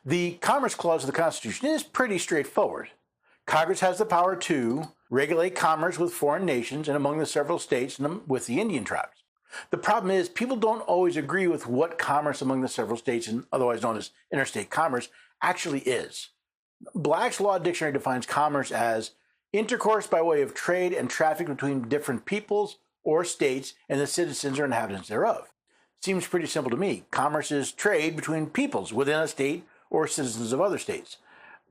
The Commerce Clause of the Constitution is pretty straightforward. Congress has the power to regulate commerce with foreign nations and among the several states and with the Indian tribes. The problem is people don't always agree with what commerce among the several states, and otherwise known as interstate commerce, actually is. Black's Law Dictionary defines commerce as intercourse by way of trade and traffic between different peoples or states and the citizens or inhabitants thereof. Seems pretty simple to me. Commerce is trade between peoples within a state or citizens of other states.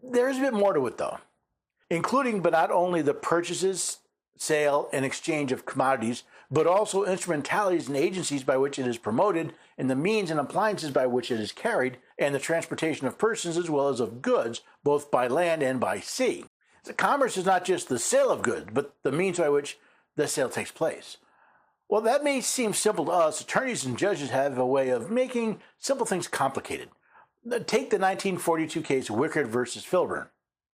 There's a bit more to it, though, including but not only the purchases, sale, and exchange of commodities, but also instrumentalities and agencies by which it is promoted, and the means and appliances by which it is carried, and the transportation of persons as well as of goods, both by land and by sea. So commerce is not just the sale of goods, but the means by which the sale takes place. Well, that may seem simple to us. Attorneys and judges have a way of making simple things complicated. Take the 1942 case Wickard versus Filburn.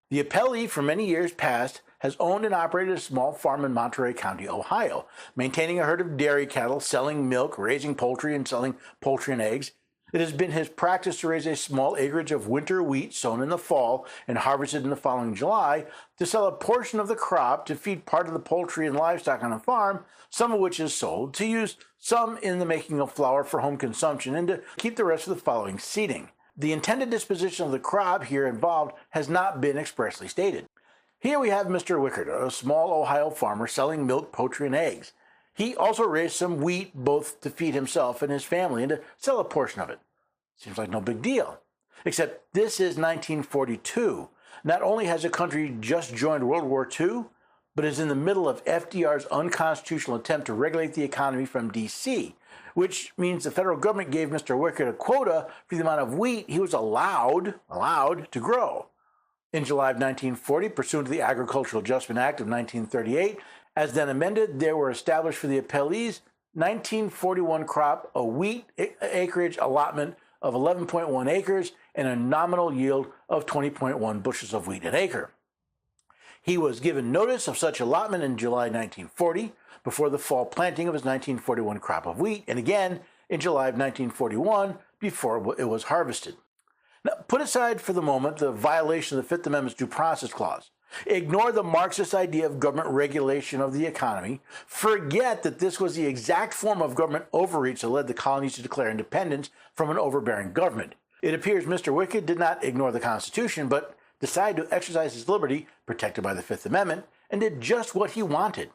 The appellee for many years past has owned and operated a small farm in Monterey County, Ohio, maintaining a herd of dairy cattle, selling milk, raising poultry, and selling poultry and eggs. It has been his practice to raise a small acreage of winter wheat sown in the fall and harvested in the following July, to sell a portion of the crop to feed part of the poultry and livestock on the farm, some of which is sold, to use some in the making of flour for home consumption, and to keep the rest for the following seeding. The intended disposition of the crop here involved has not been expressly stated. Here we have Mr. Wickard, a small Ohio farmer selling milk, poultry, and eggs. He also raised some wheat both to feed himself and his family and to sell a portion of it. Seems like no big deal. Except this is 1942. Not only has the country just joined World War II, but is in the middle of FDR's unconstitutional attempt to regulate the economy from D.C., which means the federal government gave Mr. Wickard a quota for the amount of wheat he was allowed to grow. In July of 1940, pursuant to the Agricultural Adjustment Act of 1938, as then amended, there were established for the appellee's 1941 crop a wheat acreage allotment of 11.1 acres and a nominal yield of 20.1 bushels of wheat an acre. He was given notice of such allotment in July 1940 before the fall planting of his 1941 crop of wheat, and again in July of 1941 before it was harvested. Now, put aside for the moment the violation of the Fifth Amendment's Due Process Clause. Ignore the Marxist idea of government regulation of the economy. Forget that this was the exact form of government overreach that led the colonies to declare independence from an overbearing government. It appears Mr. Wickard did not ignore the Constitution, but decided to exercise his liberty, protected by the Fifth Amendment, and did just what he wanted.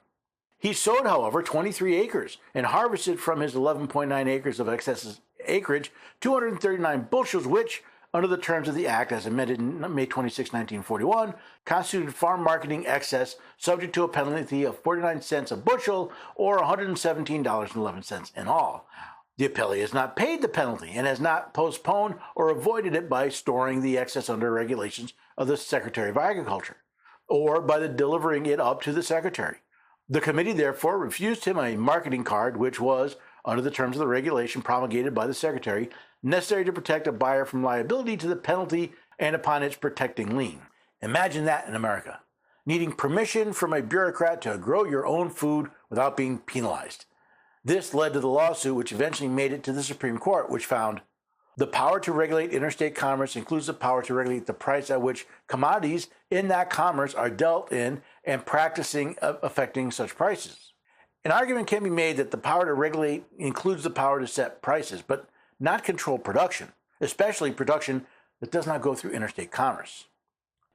He sowed, however, 23 acres and harvested from his 11.9 acres of excess acreage 239 bushels, which, under the terms of the Act as amended on May 26, 1941, constituted farm marketing excess subject to a penalty of 49 cents a bushel or $117.11 in all. The appellee has not paid the penalty and has not postponed or avoided it by storing the excess under regulations of the Secretary of Agriculture or by delivering it up to the Secretary. The committee therefore refused him a marketing card which was, under the terms of the regulation promulgated by the Secretary, necessary to protect a buyer from liability to the penalty and upon its protecting lien. Imagine that in America, needing permission from a bureaucrat to grow your own food without being penalized. This led to the lawsuit, which eventually made it to the Supreme Court, which found the power to regulate interstate commerce includes the power to regulate the price at which commodities in that commerce are dealt in and practicing affecting such prices. An argument can be made that the power to regulate includes the power to set prices, but not control production, especially production that does not go through interstate commerce.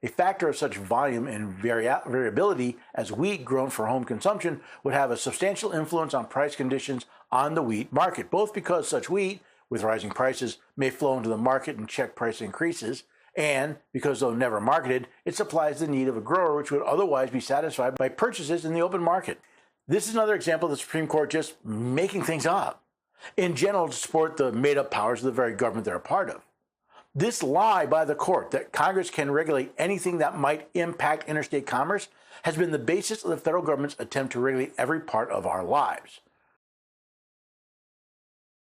A factor of such volume and variability as wheat grown for home consumption would have a substantial influence on price conditions on the wheat market, both because such wheat, with rising prices, may flow into the market and check price increases, and because though never marketed, it supplies the need of a grower which would otherwise be satisfied by purchases in the open market. This is another example of the Supreme Court just making things up, in general to support the made-up powers of the very government they're a part of. This lie by the court that Congress can regulate anything that might impact interstate commerce has been the basis of the federal government's attempt to regulate every part of our lives.